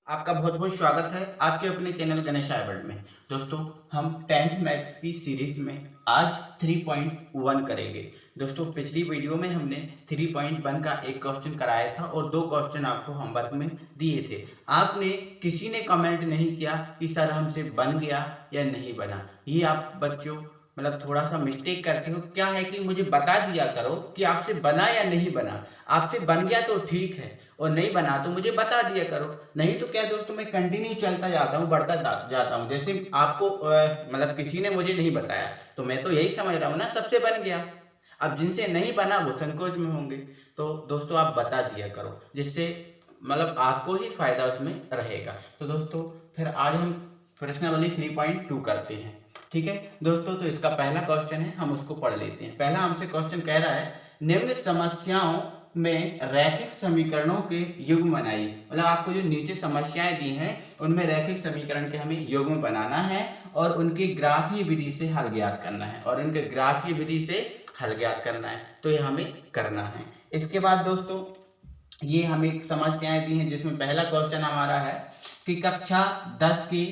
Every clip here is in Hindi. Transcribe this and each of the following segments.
आपका बहुत बहुत स्वागत है आपके अपने चैनल गणेश वर्ल्ड में। दोस्तों, हम 10th मैथ्स की सीरीज में आज 3.1 करेंगे। दोस्तों, पिछली वीडियो में हमने 3.1 का एक क्वेश्चन कराया था और 2 क्वेश्चन आपको होमवर्क में दिए थे। आपने किसी ने कमेंट नहीं किया कि सर हमसे बन गया या नहीं बना। ये आप बच्चों थोड़ा सा मिस्टेक करते हो। क्या है कि मुझे बता दिया करो कि आपसे बना या नहीं बना। आपसे बन गया तो ठीक है और नहीं बना तो मुझे बता दिया करो। नहीं तो क्या दोस्तों, मैं कंटिन्यू चलता जाता हूँ, बढ़ता जाता हूँ। जैसे आपको किसी ने मुझे नहीं बताया तो मैं तो यही समझ रहा हूँ ना सबसे बन गया। अब जिनसे नहीं बना वो संकोच में होंगे। तो दोस्तों आप बता दिया करो, जिससे आपको ही फायदा उसमें रहेगा। तो दोस्तों फिर आज हम प्रश्नावली 3.2 करते हैं। ठीक है दोस्तों, तो इसका पहला क्वेश्चन है, हम उसको पढ़ लेते हैं। पहला हमसे क्वेश्चन कह रहा है निम्न समस्याओं में रैखिक समीकरणों के युग्म बनाइए। आपको जो नीचे समस्याएं दी हैं उनमें रैखिक समीकरण के हमें युग्म बनाना है और उनके ग्राफीय विधि से हल ज्ञात करना है तो ये हमें करना है। इसके बाद दोस्तों ये हमें समस्याएं दी हैं, जिसमें पहला क्वेश्चन हमारा है कि कक्षा 10 की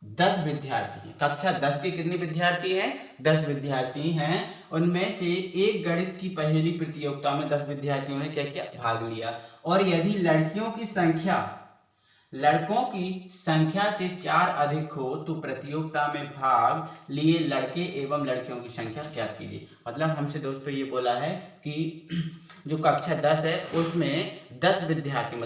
10 विद्यार्थी हैं। कक्षा 10 के कितने विद्यार्थी हैं? 10 विद्यार्थी हैं। उनमें से एक गणित की पहेली प्रतियोगिता में 10 विद्यार्थियों ने क्या किया? भाग लिया। और यदि लड़कों की संख्या से 4 अधिक हो तो प्रतियोगिता में भाग लिए लड़के एवं लड़कियों की संख्या ज्ञात कीजिए। हमसे दोस्तों ये बोला है कि जो कक्षा 10 है उसमें 10 विद्यार्थी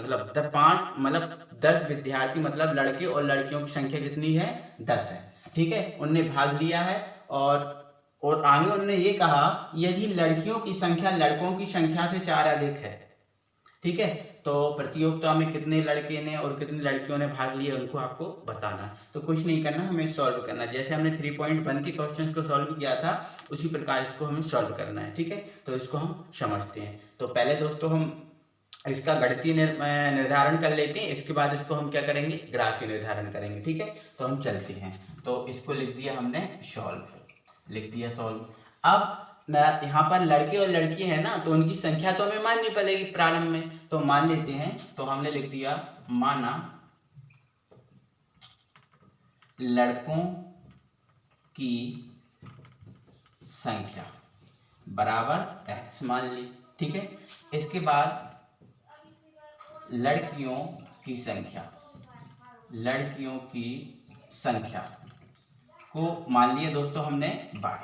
10 विद्यार्थी लड़के और लड़कियों की संख्या कितनी है? 10 है। ठीक है, उनने भाग लिया है और आगे उन्होंने ये कहा यदि लड़कियों की संख्या लड़कों की संख्या से 4 अधिक है। ठीक है, तो प्रतियोगिता में कितने लड़के ने और कितनी लड़कियों ने भाग लिया उनको आपको बताना है। तो कुछ नहीं करना, हमें सॉल्व करना। जैसे हमने 3.1 के क्वेश्चन को सॉल्व किया था उसी प्रकार इसको हमें सॉल्व करना है। ठीक है, तो इसको हम समझते हैं। तो पहले दोस्तों हम इसका गणितीय निर्धारण कर लेते हैं, इसके बाद इसको हम क्या करेंगे? ग्राफीय निर्धारण करेंगे। ठीक है, तो हम चलते हैं। तो इसको लिख दिया हमने सॉल्व। अब यहाँ पर लड़के और लड़की है ना, तो उनकी संख्या तो हमें माननी पड़ेगी प्रारंभ में। तो मान लेते हैं, तो हमने लिख दिया माना लड़कों की संख्या बराबर x मान ली। ठीक है, इसके बाद लड़कियों की संख्या को मान लिया दोस्तों हमने y,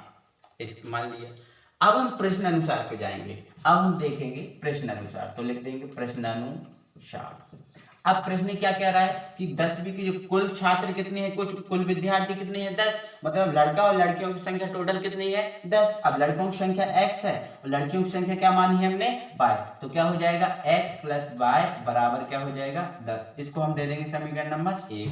इसको मान लिया। अब हम प्रश्न अनुसार पे जाएंगे। अब हम देखेंगे प्रश्न अनुसार, तो लिख देंगे प्रश्नानुसार। अब प्रश्न क्या कह रहा है कि 10वीं की जो कुल छात्र कितने हैं, कुल विद्यार्थी कितने हैं? 10। लड़का और लड़कियों की संख्या टोटल कितनी है? 10। अब लड़कों की संख्या x है और लड़कियों की संख्या क्या मानी है हमने? y। तो क्या हो जाएगा? x प्लस y बराबर क्या हो जाएगा? 10। इसको हम दे देंगे समीकरण नंबर 1।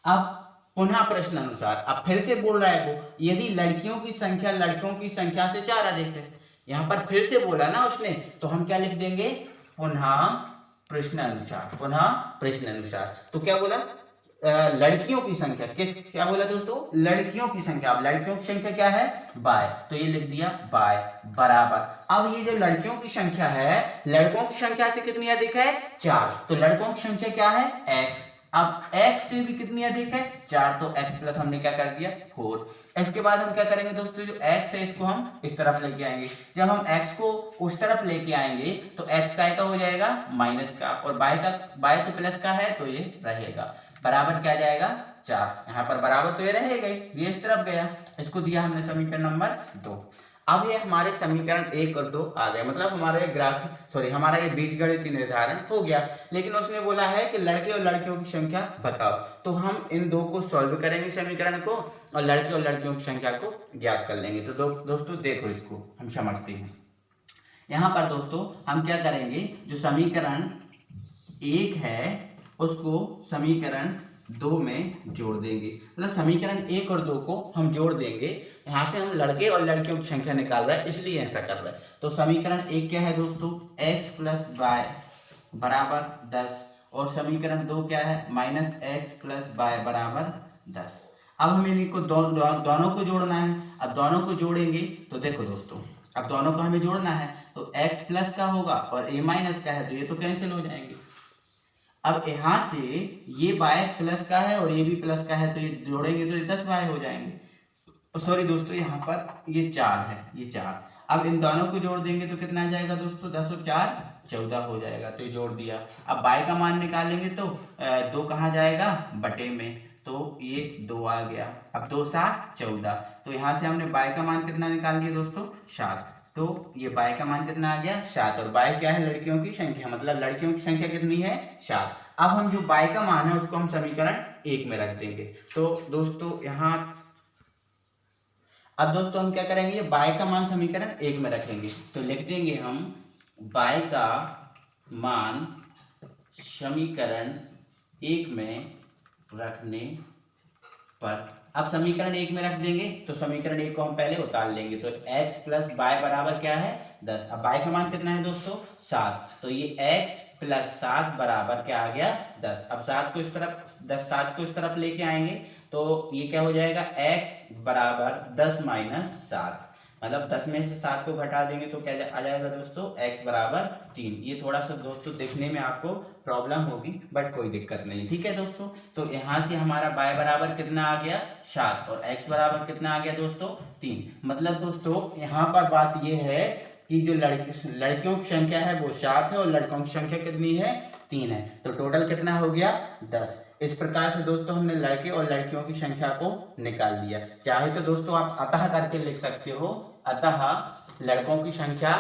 अब पुनः प्रश्न अनुसार, अब फिर से बोल रहा है वो यदि लड़कियों की संख्या लड़कों की संख्या से 4 अधिक है। यहाँ पर फिर से बोला ना उसने, तो हम क्या लिख देंगे? पुनः प्रश्न अनुसार। तो क्या बोला? लड़कियों की संख्या क्या बोला दोस्तों? लड़कियों की संख्या। अब लड़कियों की संख्या क्या है? बाय, तो ये लिख दिया बाय बराबर। अब ये जो लड़कियों की संख्या है लड़कों की संख्या से कितनी अधिक है? 4। तो लड़कों की संख्या क्या है? x। अब x से भी कितनी अधिक है? 4। तो x प्लस हमने क्या कर दिया? 4। इसके बाद हम क्या करेंगे दोस्तों? जो x है इसको हम इस तरफ लेके आएंगे। जब हम x को उस तरफ लेके आएंगे तो x का हो जाएगा माइनस का, और y तो प्लस का है तो ये रहेगा बराबर क्या जाएगा? 4। यहाँ पर बराबर तो ये रहेगा ही, ये इस तरफ गया। इसको दिया हमने समीकरण नंबर 2। अब ये हमारे समीकरण 1 और 2 आ गए, हमारा ये बीजगणितीय निर्धारण हो गया। लेकिन उसने बोला है कि लड़के और लड़कियों की संख्या बताओ, तो हम इन दो को सॉल्व करेंगे समीकरण को और लड़के और लड़कियों की संख्या को ज्ञात कर लेंगे। तो दोस्तों देखो, इसको हम समझते हैं। यहाँ पर दोस्तों हम क्या करेंगे? जो समीकरण 1 है उसको समीकरण 2 में जोड़ देंगे। समीकरण 1 और 2 को हम जोड़ देंगे। यहाँ से हम लड़के और लड़कियों की संख्या निकाल रहे हैं इसलिए ऐसा कर रहे हैं। तो समीकरण 1 क्या है दोस्तों? x प्लस वाई बराबर 10, और समीकरण 2 क्या है? माइनस x प्लस वाई बराबर 10। अब हमें इनको दोनों को जोड़ना है। अब दोनों को जोड़ेंगे तो देखो दोस्तों, अब दोनों को हमें जोड़ना है तो x प्लस का होगा और a माइनस का है तो ये तो कैंसिल हो जाएंगे। अब यहाँ से ये y प्लस का है और ये भी प्लस का है, तो ये जोड़ेंगे तो ये 10y हो जाएंगे। सॉरी दोस्तों, यहाँ पर ये 4 है, ये 4। अब इन दोनों को जोड़ देंगे तो कितना आ जाएगा दोस्तों, 10 और 4 14 हो जाएगा, तो ये जोड़ दिया। अब y का मान निकालेंगे तो 2 कहाँ जाएगा, बटे में, तो ये 2 आ गया। अब 2 7 14, तो यहाँ से हमने y का मान कितना निकाल दिया दोस्तों, 7। तो ये y का मान कितना आ गया, 7। और y क्या है, लड़कियों की संख्या, मतलब लड़कियों की संख्या कितनी है, 7। अब हम जो y का मान है उसको हम समीकरण 1 में रख देंगे। तो दोस्तों यहाँ अब दोस्तों हम क्या करेंगे, ये y का मान समीकरण 1 में रखेंगे, तो लिख देंगे हम y का मान समीकरण 1 में रखने पर। अब समीकरण 1 में रख देंगे तो समीकरण 1 को हम पहले उतार लेंगे, तो x प्लस y बराबर क्या है, 10। अब y का मान कितना है दोस्तों, 7, तो ये x प्लस 7 बराबर क्या आ गया, 10। अब 7 को इस तरफ 7 को इस तरफ लेके आएंगे तो ये क्या हो जाएगा, x बराबर 10 माइनस 7, मतलब 10 में से 7 को घटा देंगे तो क्या आ जाएगा दोस्तों, x बराबर 3। ये थोड़ा सा दोस्तों देखने में आपको प्रॉब्लम होगी, बट कोई दिक्कत नहीं, ठीक है दोस्तों। तो यहाँ से हमारा y बराबर कितना आ गया, 7, और x बराबर कितना आ गया दोस्तों, 3। मतलब दोस्तों यहाँ पर बात ये है कि जो लड़कियों की संख्या है वो 7 है और लड़कों की संख्या कितनी है, 3 है, तो टोटल कितना हो गया, 10। इस प्रकार से दोस्तों हमने लड़के और लड़कियों की संख्या को निकाल लिया। चाहे तो दोस्तों आप अतः करके लिख सकते हो, अतः लड़कों की संख्या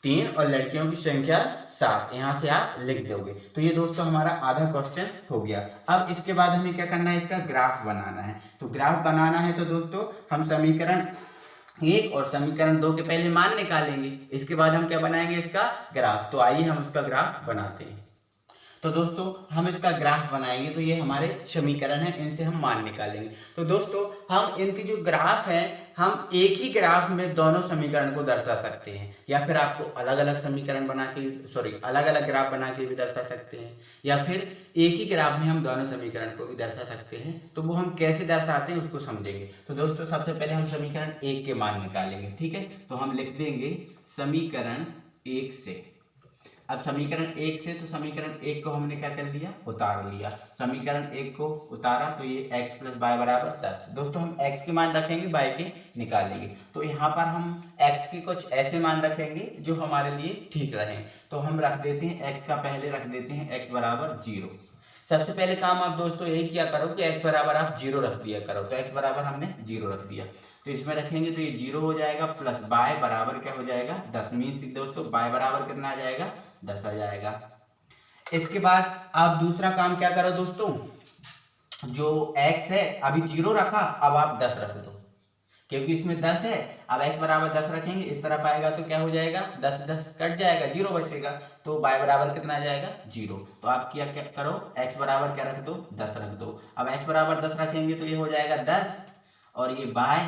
3 और लड़कियों की संख्या 7, यहाँ से आप लिख दोगे। तो ये दोस्तों हमारा आधा क्वेश्चन हो गया। अब इसके बाद हमें क्या करना है, इसका ग्राफ बनाना है। तो ग्राफ बनाना है तो दोस्तों हम समीकरण 1 और समीकरण 2 के पहले मान निकालेंगे, इसके बाद हम क्या बनाएंगे, इसका ग्राफ। तो आइए हम उसका ग्राफ बनाते हैं। तो दोस्तों हम इसका ग्राफ बनाएंगे, तो ये हमारे समीकरण है, इनसे हम मान निकालेंगे। तो दोस्तों हम इनकी जो ग्राफ है, हम एक ही ग्राफ में दोनों समीकरण को दर्शा सकते हैं, या फिर आपको अलग अलग समीकरण बना के अलग अलग ग्राफ बना के भी दर्शा सकते हैं, या फिर एक ही ग्राफ में हम दोनों समीकरण को भी दर्शा सकते हैं। तो वो हम कैसे दर्शाते हैं उसको समझेंगे। तो दोस्तों सबसे पहले हम समीकरण 1 के मान निकालेंगे, ठीक है। तो हम लिख देंगे समीकरण 1 से। अब समीकरण 1 से, तो समीकरण 1 को हमने क्या कर लिया, उतार लिया। समीकरण 1 को उतारा तो ये x प्लस y बराबर 10। दोस्तों हम x के मान रखेंगे, y के निकालेंगे। तो यहाँ पर हम x के कुछ ऐसे मान रखेंगे जो हमारे लिए ठीक रहें। तो हम रख देते हैं x का, पहले रख देते हैं x बराबर 0। सबसे पहले काम आप दोस्तों यही किया करो कि x बराबर आप 0 रख दिया करो। तो x बराबर हमने 0 रख दिया, तो इसमें रखेंगे तो ये 0 हो जाएगा, प्लस y बराबर क्या हो जाएगा, 10। मीन्स दोस्तों y बराबर कितना आ जाएगा, 10 आ जाएगा। इसके बाद आप दूसरा काम क्या करो दोस्तों, जो x है अभी 0 रखा, अब आप 10 रख दो, क्योंकि इसमें 10 है। अब x बराबर 10 रखेंगे, इस तरफ आएगा तो क्या हो जाएगा, 10 10 कट जाएगा, 0 बचेगा, तो y बराबर कितना आ जाएगा, 0। तो आप क्या करो, x बराबर क्या रख दो, 10 रख दो। अब x बराबर 10 रखेंगे तो ये हो जाएगा 10, और ये y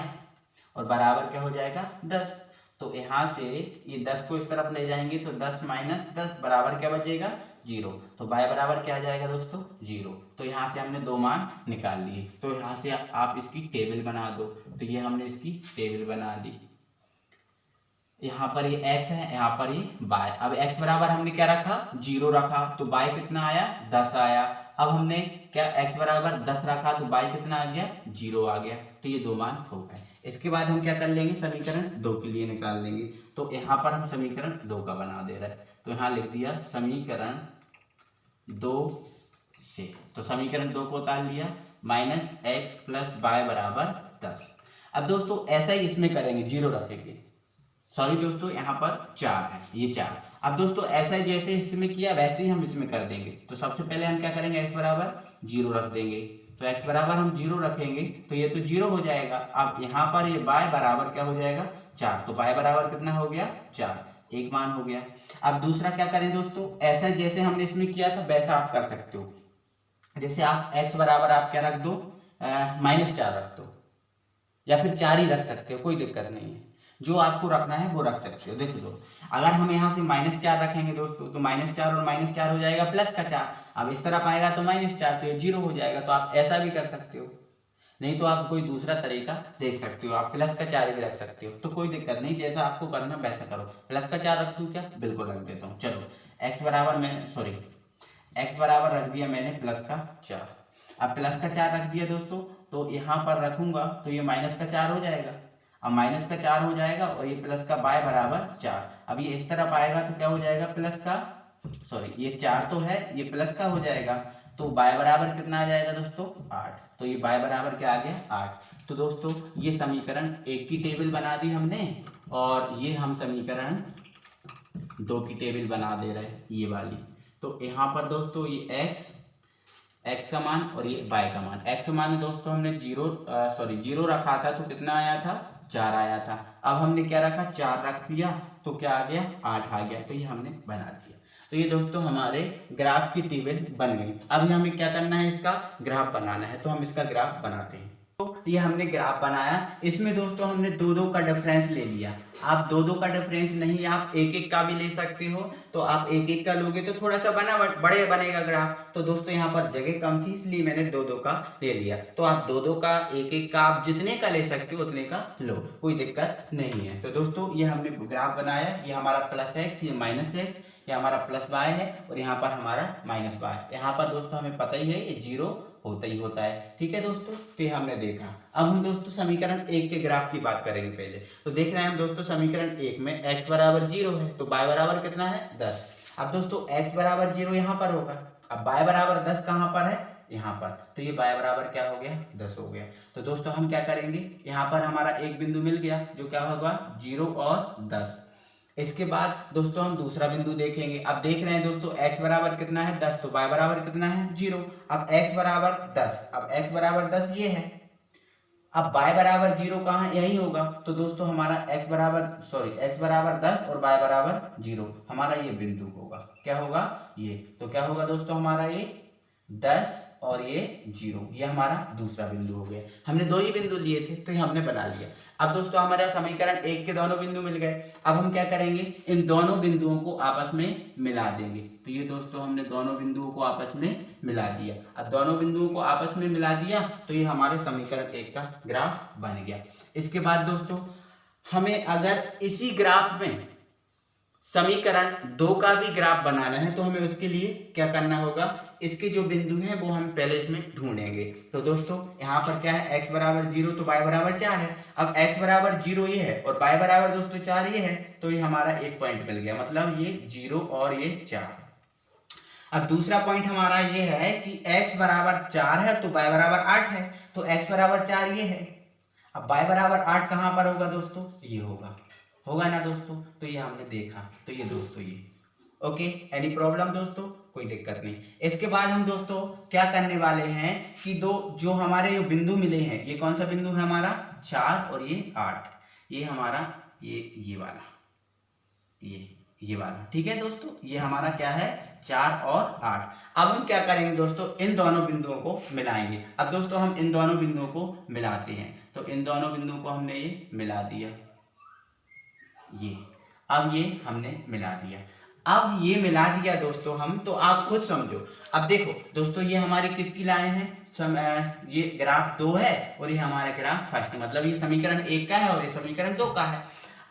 और बराबर क्या हो जाएगा, 10। तो यहाँ से ये 10 को इस तरफ ले जाएंगे तो 10 माइनस 10 बराबर क्या बचेगा, 0। तो y बराबर क्या आ जाएगा दोस्तों, 0। तो यहाँ से हमने 2 मान निकाल लिए। तो यहाँ से आप इसकी टेबल बना दो। तो ये हमने इसकी टेबल बना दी। यहाँ पर ये x है, यहाँ पर ये y। अब x बराबर हमने क्या रखा, 0 रखा, तो y कितना आया, 10 आया। अब हमने क्या x बराबर 10 रखा, तो y कितना आ गया, 0 आ गया। तो ये 2 मान हो गए। इसके बाद हम क्या कर लेंगे, समीकरण 2 के लिए निकाल लेंगे। तो यहाँ पर हम समीकरण 2 का बना दे रहे हैं, तो यहाँ लिख दिया समीकरण 2 से। तो समीकरण 2 को उतार लिया, माइनस x प्लस y बराबर 10। अब दोस्तों ऐसा ही इसमें करेंगे, 0 रखेंगे। सॉरी दोस्तों यहाँ पर 4 है, ये 4। अब दोस्तों ऐसा जैसे इसमें किया वैसे ही हम इसमें कर देंगे। तो सबसे पहले हम क्या करेंगे, x बराबर 0 रख देंगे। तो x बराबर हम 0 रखेंगे तो ये तो 0 हो जाएगा। अब यहाँ पर ये y बराबर क्या हो जाएगा, 4। तो y बराबर कितना हो गया, 4, एक मान हो गया। अब दूसरा क्या करें दोस्तों, ऐसा जैसे हमने इसमें किया था वैसा आप कर सकते हो। जैसे आप x बराबर आप क्या रख दो, -4 रख दो, या फिर 4 ही रख सकते हो, कोई दिक्कत नहीं है। जो आपको रखना है वो रख सकते हो। देखो दो, अगर हम यहाँ से -4 रखेंगे दोस्तों तो -4 और -4 हो जाएगा प्लस का 4। अब इस तरफ आएगा तो -4, तो ये 0 हो जाएगा। तो आप ऐसा भी कर सकते हो, नहीं तो आप कोई दूसरा तरीका देख सकते हो, आप प्लस का 4 भी रख सकते हो। तो कोई दिक्कत नहीं, जैसा आपको करना वैसा करो। प्लस का 4 रख दूँ क्या, बिल्कुल रख देता हूँ। चलो x बराबर x बराबर रख दिया मैंने प्लस का 4। अब प्लस का 4 रख दिया दोस्तों, तो यहाँ पर रखूंगा तो ये माइनस का 4 हो जाएगा। अब माइनस का 4 हो जाएगा और ये प्लस का y बराबर 4। अब ये इस तरफ आएगा तो क्या हो जाएगा, प्लस का, सॉरी ये 4 तो है, ये प्लस का हो जाएगा, तो y बराबर कितना आ जाएगा दोस्तों, 8। तो ये y बराबर क्या आ गया, 8। तो दोस्तों ये समीकरण 1 की टेबल बना दी हमने, और ये हम समीकरण 2 की टेबल बना दे रहे हैं, ये वाली। तो यहाँ पर दोस्तों ये x का मान और ये y का मान। x मान दोस्तों हमने 0 रखा था, तो कितना आया था, 4 आया था। अब हमने क्या रखा, 4 रख दिया, तो क्या आ गया, 8 आ गया। तो ये हमने बना दिया। तो ये दोस्तों हमारे ग्राफ की टेबल बन गई। अब हमें क्या करना है, इसका ग्राफ बनाना है, तो हम इसका ग्राफ बनाते हैं। तो ये हमने ग्राफ बनाया, इसमें दोस्तों हमने 2-2 का डिफरेंस ले लिया। आप 2-2 का डिफरेंस नहीं, आप 1-1 का भी ले सकते हो। तो आप 1-1 का लोगे तो थोड़ा सा बड़े बनेगा ग्राफ। तो दोस्तों यहाँ पर जगह कम थी, इसलिए मैंने 2-2 का ले लिया। तो आप 2-2 का, 1-1 का, आप जितने का ले सकते हो उतने का लो, कोई दिक्कत नहीं है। तो दोस्तों ये हमने ग्राफ बनाया, ये हमारा प्लस x, ये माइनस x, ये हमारा प्लस y है, और यहाँ पर हमारा माइनस y। यहाँ पर दोस्तों हमें पता ही है ये 0 होता ही होता है। ठीक है दोस्तों, तो ये हमने देखा। अब हम दोस्तों समीकरण 1 के ग्राफ की बात करेंगे पहले। तो देख रहे हैं हम दोस्तों समीकरण 1 में x बराबर 0 है, तो y बराबर कितना है, 10। अब दोस्तों x बराबर 0 यहाँ पर होगा, अब y बराबर 10 कहाँ पर है, यहाँ पर। तो ये y बराबर क्या हो गया, 10 हो गया। तो दोस्तों हम क्या करेंगे, यहाँ पर हमारा एक बिंदु मिल गया, जो क्या होगा, 0 और 10। इसके बाद दोस्तों हम दूसरा बिंदु देखेंगे। अब देख रहे हैं दोस्तों x बराबर कितना है, 10, तो y बराबर कितना है, 0। अब x बराबर 10, अब x बराबर 10 ये है। अब y बराबर 0 कहाँ, यही होगा। तो दोस्तों हमारा x बराबर 10 और y बराबर 0, हमारा ये बिंदु होगा, क्या होगा, ये। तो क्या होगा दोस्तों, हमारा ये 10 और ये 0, ये हमारा दूसरा बिंदु हो गया। हमने 2 ही बिंदु लिए थे, तो ये हमने बना लिया। अब दोस्तों हमारा समीकरण 1 के दोनों बिंदु मिल गए। अब हम क्या करेंगे, इन दोनों बिंदुओं को आपस में मिला देंगे। तो ये दोस्तों हमने दोनों बिंदुओं को आपस में मिला दिया। अब दोनों बिंदुओं को आपस में मिला दिया, तो ये हमारे समीकरण 1 का ग्राफ बन गया। इसके बाद दोस्तों हमें अगर इसी ग्राफ में समीकरण 2 का भी ग्राफ बनाना है, तो हमें उसके लिए क्या करना होगा, इसके जो बिंदु हैं वो हम पहले इसमें ढूंढेंगे। तो दोस्तों यहाँ पर क्या है, x बराबर 0, तो y बराबर 4 है। अब x बराबर 0 ये है और y बराबर दोस्तों 4 ये है, तो ये हमारा एक पॉइंट मिल गया, मतलब ये 0 और ये 4। अब दूसरा पॉइंट हमारा ये है कि x बराबर 4 है तो y बराबर 8 है, तो x बराबर 4 ये है। अब y बराबर 8 कहाँ पर होगा दोस्तों, ये होगा ना दोस्तों। तो ये हमने देखा, तो ये दोस्तों ये ओके। एनी प्रॉब्लम दोस्तों, कोई दिक्कत नहीं। इसके बाद हम दोस्तों क्या करने वाले हैं कि जो हमारे जो बिंदु मिले हैं, ये कौन सा बिंदु है हमारा, 4 और ये 8, ये हमारा ये वाला, ये वाला। ठीक है दोस्तों, ये हमारा क्या है, 4 और 8। अब हम क्या करेंगे दोस्तों, इन दोनों बिंदुओं को मिलाएंगे। अब दोस्तों हम इन दोनों बिंदुओं को मिलाते हैं। तो इन दोनों बिंदुओं को हमने ये मिला दिया, ये। अब ये हमने मिला दिया। अब ये मिला दिया दोस्तों हम, तो आप खुद समझो। अब देखो दोस्तों, ये हमारी किसकी लाइन है, ये ग्राफ 2 है और ये हमारा ग्राफ फर्स्ट है, मतलब ये समीकरण 1 का है और ये समीकरण 2 का है।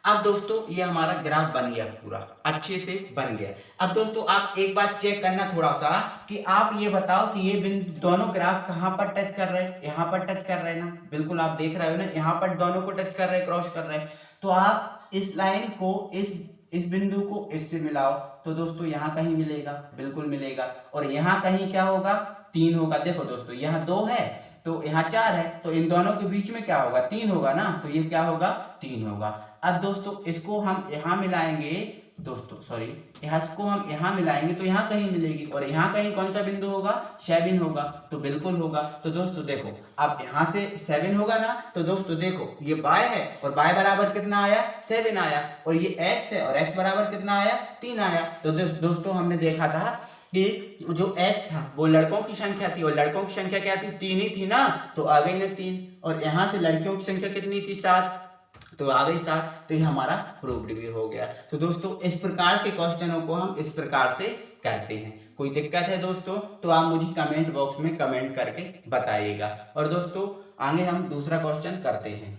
अब दोस्तों ये हमारा ग्राफ बन गया, पूरा अच्छे से बन गया। अब दोस्तों आप एक बात चेक करना थोड़ा सा, कि आप ये बताओ कि ये दोनों ग्राफ कहाँ पर टच कर रहे हैं, यहाँ पर टच कर रहे हैं ना, बिल्कुल आप देख रहे हो ना, यहाँ पर दोनों को टच कर रहे हैं, क्रॉस कर रहे हैं। तो आप इस लाइन को इस बिंदु को इससे मिलाओ, तो दोस्तों यहाँ कहीं मिलेगा, बिल्कुल मिलेगा। और यहाँ कहीं क्या होगा, 3 होगा। देखो दोस्तों यहाँ 2 है तो यहाँ 4 है, तो इन दोनों के बीच में क्या होगा, 3 होगा ना, तो ये क्या होगा, 3 होगा। अब दोस्तों इसको हम यहाँ मिलाएंगे दोस्तों, सॉरी इसको हम यहाँ मिलाएंगे तो यहाँ कहीं मिलेगी, और यहाँ कहीं कौन सा बिंदु होगा, 7 होगा, तो बिल्कुल होगा। तो दोस्तों देखो, अब यहाँ से 7 होगा ना, तो दोस्तों देखो ये y है और y बराबर कितना आया, 7 आया, और ये x है और x बराबर कितना आया, 3 आया। तो दोस्तों हमने देखा था कि जो x था वो लड़कों की संख्या थी, और लड़कों की संख्या क्या थी, 3 ही थी ना, तो आ गई ना 3, और यहाँ से लड़कियों की संख्या कितनी थी, 7, तो आ गई 7। तो ये हमारा प्रूव्ड भी हो गया। तो दोस्तों इस प्रकार के क्वेश्चनों को हम इस प्रकार से करते हैं। कोई दिक्कत है दोस्तों तो आप मुझे कमेंट बॉक्स में कमेंट करके बताइएगा। और दोस्तों आगे हम दूसरा क्वेश्चन करते हैं।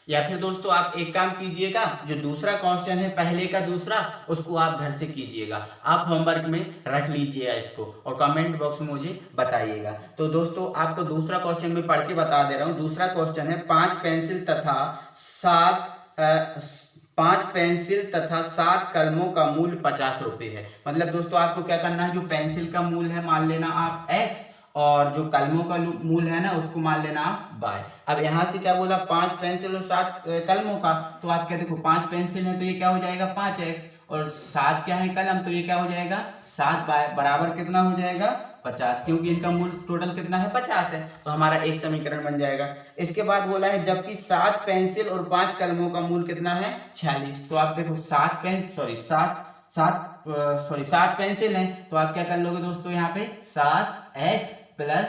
या फिर दोस्तों आप एक काम कीजिएगा, जो दूसरा क्वेश्चन है पहले का दूसरा, उसको आप घर से कीजिएगा, आप होमवर्क में रख लीजिएगा इसको और कमेंट बॉक्स में मुझे बताइएगा। तो दोस्तों आपको दूसरा क्वेश्चन में पढ़ के बता दे रहा हूँ। दूसरा क्वेश्चन है 5 पेंसिल तथा 7 कलमों का मूल्य 50 रुपये है। मतलब दोस्तों आपको क्या करना है, जो पेंसिल का मूल्य है मान लेना आप x, और जो कलमों का मूल है ना उसको मान लेना आप y। अब यहाँ से क्या बोला, 5 पेंसिल और 7 कलमों का, तो आप क्या देखो 5 पेंसिल है तो ये क्या हो जाएगा 5x, और 7 क्या है कलम, तो ये क्या हो जाएगा 7y बराबर कितना हो जाएगा 50, क्योंकि इनका मूल टोटल कितना है 50 है, तो हमारा एक समीकरण बन जाएगा। इसके बाद बोला है जबकि 7 पेंसिल और 5 कलमों का मूल कितना है 46, तो आप देखो 7 पेंसिल है तो आप क्या कर लोगे दोस्तों, यहाँ पे 7x प्लस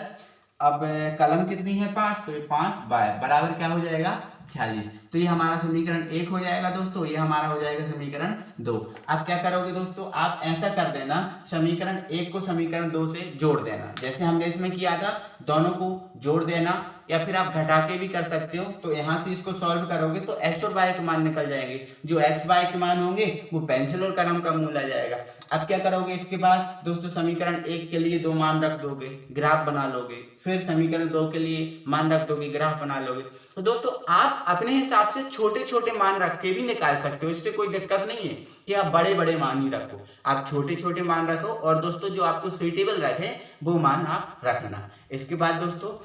अब कलम कितनी है 5, तो ये 5y बराबर क्या हो जाएगा 46। तो ये हमारा समीकरण 1 हो जाएगा दोस्तों, ये हमारा हो जाएगा समीकरण 2। अब क्या करोगे दोस्तों, आप ऐसा कर देना, समीकरण 1 को समीकरण 2 से जोड़ देना, जैसे हमने इसमें किया था, दोनों को जोड़ देना, या फिर आप घटा के भी कर सकते हो। तो यहाँ से इसको सॉल्व करोगे तो x और y के मान निकल जाएंगे, जो x y के मान होंगे वो पेंसिल और कलम का मूल आ जाएगा। अब क्या करोगे, इसके बाद दोस्तों समीकरण 1 के लिए 2 मान रख दोगे, ग्राफ बना लोगे, फिर समीकरण 2 के लिए मान रख दोगे, ग्राफ बना लोगे। तो दोस्तों आप अपने हिसाब से छोटे छोटे मान रख के भी निकाल सकते हो, इससे कोई दिक्कत नहीं है कि आप बड़े बड़े मान ही रखो, आप छोटे छोटे मान रखो, और दोस्तों जो आपको सुइटेबल रखे वो मान आप रखना। इसके बाद दोस्तों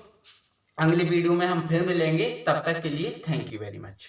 अगले वीडियो में हम फिर मिलेंगे, तब तक के लिए थैंक यू वेरी मच।